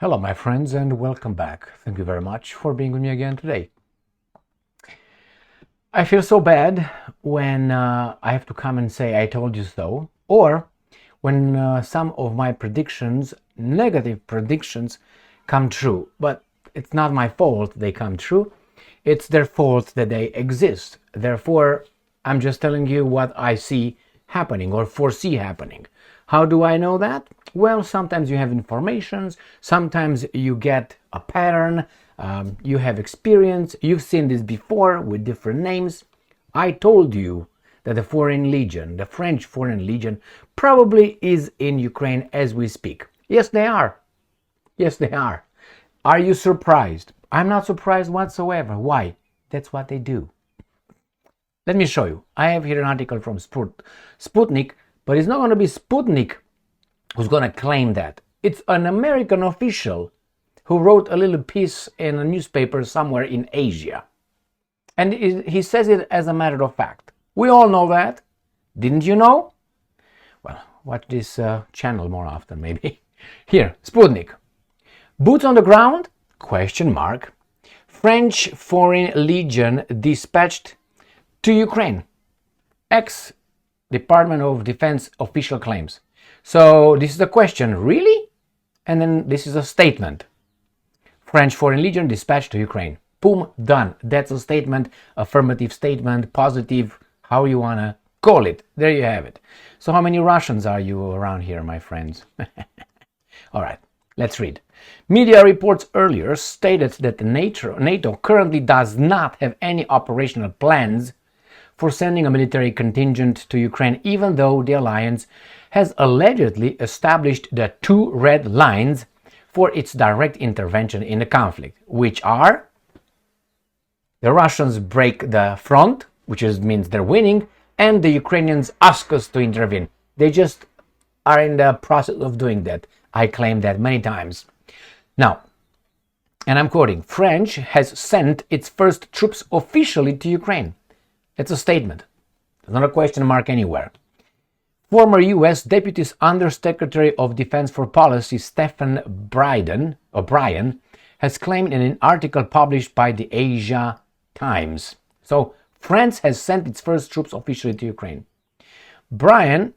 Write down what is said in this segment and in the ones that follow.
Hello, my friends, and welcome back. Thank you very much for being with me again today. I feel so bad when I have to come and say, I told you so, or when some of my predictions, negative predictions, come true. But it's not my fault they come true. It's their fault that they exist. Therefore, I'm just telling you what I see happening or foresee happening. How do I know that? Well, sometimes you have informations, sometimes you get a pattern, you have experience, you've seen this before with different names. I told you that the Foreign Legion, the French Foreign Legion, probably is in Ukraine as we speak. Yes, they are. Yes, they are. Are you surprised? I'm not surprised whatsoever. Why? That's what they do. Let me show you. I have here an article from Sputnik, but it's not going to be Sputnik who's going to claim that. It's an American official who wrote a little piece in a newspaper somewhere in Asia. And he says it as a matter of fact. We all know that. Didn't you know? Well, watch this channel more often, maybe. Here, Sputnik. Boots on the ground? Question mark. French Foreign Legion dispatched to Ukraine. Ex-Department of Defense official claims. So this is the question, really? And then this is a statement. French Foreign Legion dispatched to Ukraine. Boom, done. That's a statement, affirmative statement, positive, how you want to call it. There you have it. So how many Russians are you around here, my friends? All right, let's read. Media reports earlier stated that NATO currently does not have any operational plans for sending a military contingent to Ukraine, even though the alliance has allegedly established the two red lines for its direct intervention in the conflict, which are the Russians break the front, which means they're winning, and the Ukrainians ask us to intervene. They just are in the process of doing that. I claim that many times. Now, and I'm quoting, French has sent its first troops officially to Ukraine. It's a statement. There's not a question mark anywhere. Former U.S. Deputy Undersecretary of Defense for Policy Stephen O'Brien has claimed in an article published by the Asia Times. So, France has sent its first troops officially to Ukraine. Bryan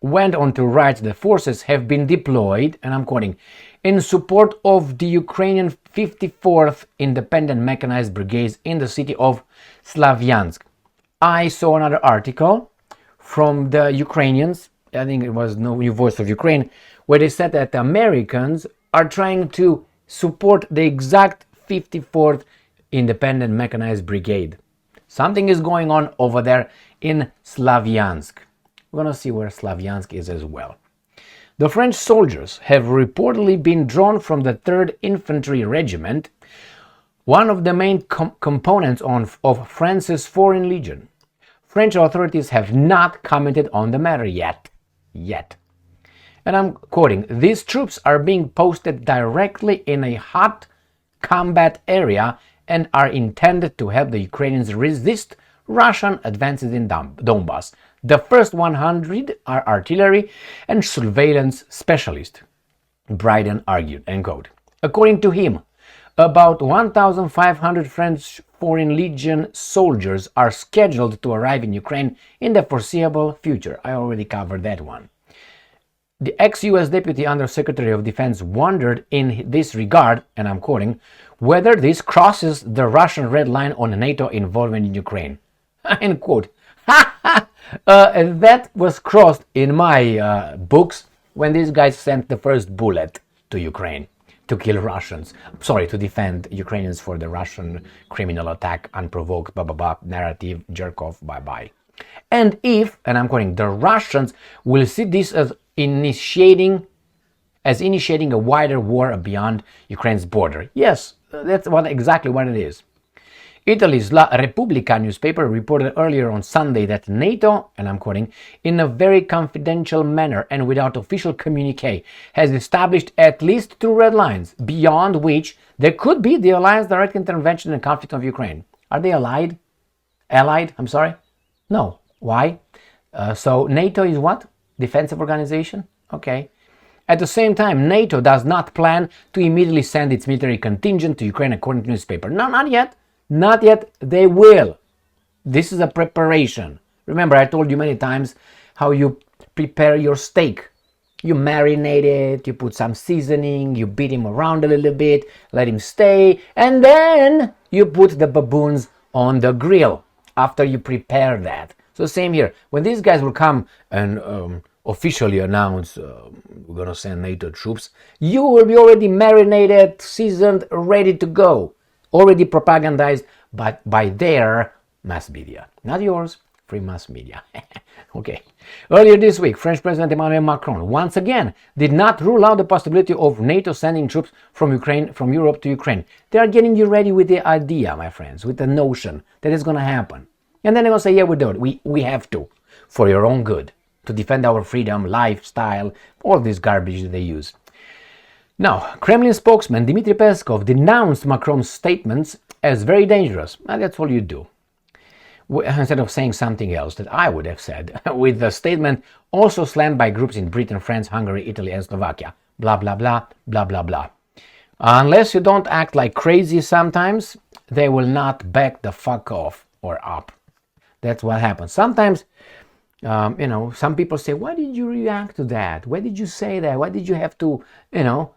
went on to write the forces have been deployed, and I'm quoting, in support of the Ukrainian 54th Independent Mechanized Brigades in the city of Slavyansk. I saw another article from the Ukrainians, I think it was New Voice of Ukraine, where they said that the Americans are trying to support the exact 54th Independent Mechanized Brigade. Something is going on over there in Slavyansk. We're going to see where Slavyansk is as well. The French soldiers have reportedly been drawn from the 3rd Infantry Regiment, one of the main components of France's Foreign Legion. French authorities have not commented on the matter yet. And I'm quoting, these troops are being posted directly in a hot combat area and are intended to help the Ukrainians resist Russian advances in Donbass. The first 100 are artillery and surveillance specialists, Bryan argued, end quote. According to him, about 1,500 French Foreign Legion soldiers are scheduled to arrive in Ukraine in the foreseeable future. I already covered that one. The ex-US Deputy Undersecretary of Defense wondered in this regard, and I'm quoting, whether this crosses the Russian red line on NATO involvement in Ukraine. End quote. That was crossed in my books when these guys sent the first bullet to Ukraine to kill Russians. Sorry, to defend Ukrainians for the Russian criminal attack, unprovoked, blah, blah, blah, narrative, jerk off, bye-bye. And if, and I'm quoting, the Russians will see this as initiating a wider war beyond Ukraine's border. Yes, that's exactly what it is. Italy's La Repubblica newspaper reported earlier on Sunday that NATO, and I'm quoting, in a very confidential manner and without official communique, has established at least two red lines, beyond which there could be the alliance direct intervention in the conflict of Ukraine. Are they allied? No. Why? So NATO is what? Defensive organization? Okay. At the same time, NATO does not plan to immediately send its military contingent to Ukraine according to newspaper. No, not yet. Not yet. They will. This is a preparation. Remember, I told you many times how you prepare your steak. You marinate it, you put some seasoning, you beat him around a little bit, let him stay, and then you put the baboons on the grill after you prepare that. So same here. When these guys will come and officially announce we're going to send NATO troops, you will be already marinated, seasoned, ready to go. Already propagandized by their mass media. Not yours, free mass media. Okay. Earlier this week, French President Emmanuel Macron once again did not rule out the possibility of NATO sending troops from Europe to Ukraine. They are getting you ready with the idea, my friends, with the notion that it's going to happen. And then they're going to say, yeah, we do it. We have to, for your own good, to defend our freedom, lifestyle, all this garbage that they use. Now, Kremlin spokesman Dmitry Peskov denounced Macron's statements as very dangerous. And that's all you do. Instead of saying something else that I would have said, with the statement also slammed by groups in Britain, France, Hungary, Italy, and Slovakia. Blah, blah, blah, blah, blah, blah. Unless you don't act like crazy sometimes, they will not back the fuck off or up. That's what happens. Sometimes, some people say, why did you react to that? Why did you say that? Why did you have to, and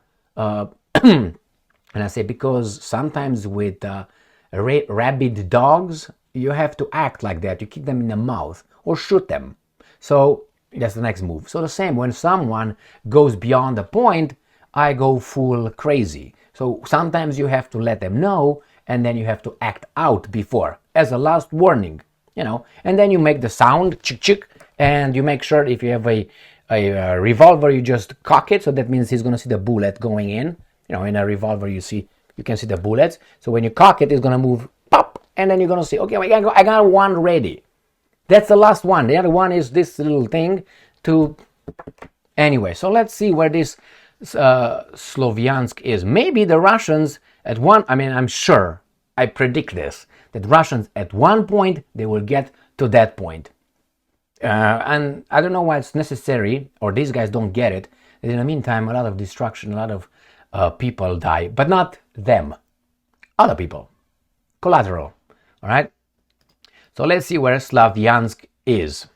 I say, because sometimes with rabid dogs, you have to act like that. You kick them in the mouth or shoot them. So that's the next move. So the same, when someone goes beyond the point, I go full crazy. So sometimes you have to let them know, and then you have to act out before as a last warning, and then you make the sound chick chick, and you make sure if you have a revolver, you just cock it. So that means he's going to see the bullet going in. In a revolver, you can see the bullets. So when you cock it, it's going to move pop. And then you're going to say, okay, I got one ready. That's the last one. The other one is this little thing to... Anyway, so let's see where this Sloviansk is. Maybe the Russians I'm sure, I predict this, that Russians at one point, they will get to that point. And I don't know why it's necessary, or these guys don't get it. In the meantime, a lot of destruction, a lot of people die, but not them. Other people. Collateral. All right, so let's see where Slavyansk is.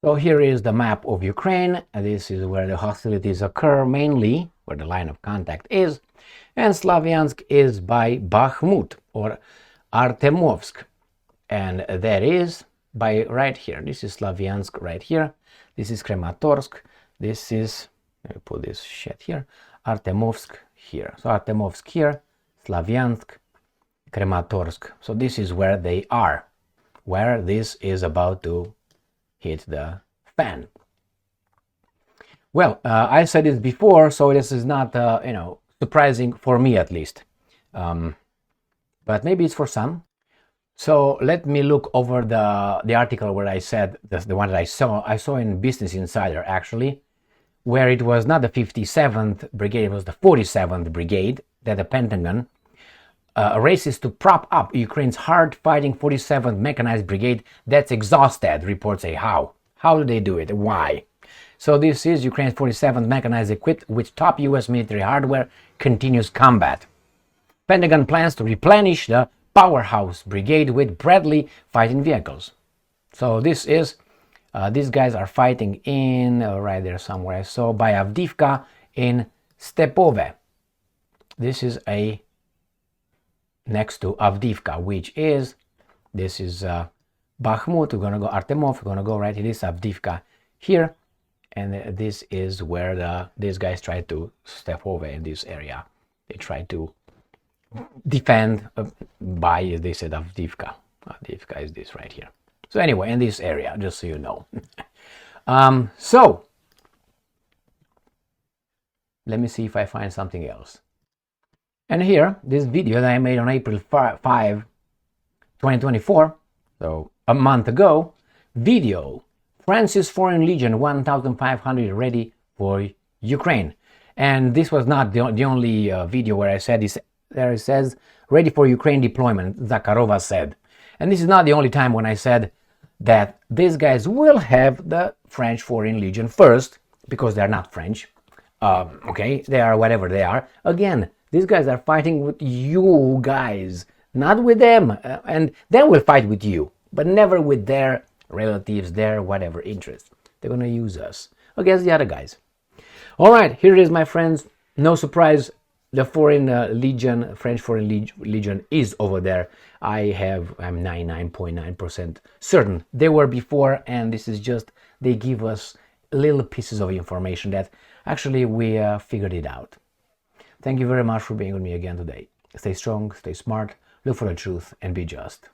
So here is the map of Ukraine, and this is where the hostilities occur mainly, where the line of contact is, and Slavyansk is by Bakhmut or Artemovsk, and that is by right here. This is Slavyansk right here, this is Krematorsk, this is, let me put this shit here, Artemovsk here. So Artemovsk here, Slavyansk, Krematorsk. So this is where they are, where this is about to hit the fan. Well, I said it before, so this is not, surprising for me at least. But maybe it's for some. So let me look over the article where I said, the one that I saw in Business Insider actually, where it was not the 57th Brigade, it was the 47th Brigade that the Pentagon races to prop up Ukraine's hard-fighting 47th Mechanized Brigade that's exhausted, reports say. How? How do they do it? Why? So this is Ukraine's 47th Mechanized equipped with top US military hardware, continuous combat. Pentagon plans to replenish the Powerhouse Brigade with Bradley fighting vehicles. So this is, these guys are fighting in, right there somewhere I saw, by Avdiivka in Stepove. This is next to Avdiivka, which is, this is Bakhmut, we're going to go Artemov, we're going to go right here, this is Avdiivka here, and this is where these guys try to step over in this area. They try to defend by, they said, Avdiivka. Avdiivka is this right here. So anyway, in this area, just so you know. So, let me see if I find something else. And here, this video that I made on April 5, 2024, so a month ago, video, France's Foreign Legion 1,500 ready for Ukraine. And this was not the only video where I said this, there it says, ready for Ukraine deployment, Zakharova said. And this is not the only time when I said that these guys will have the French Foreign Legion first, because they're not French. Okay, they are whatever they are. Again, these guys are fighting with you guys, not with them. And they will fight with you, but never with their relatives, their whatever interests. They're going to use us against the other guys. All right, here it is, my friends. No surprise, the foreign legion, French foreign legion is over there. I'm 99.9% certain they were before, and this is just, they give us little pieces of information that actually we figured it out. Thank you very much for being with me again today. Stay strong, stay smart, look for the truth, and be just.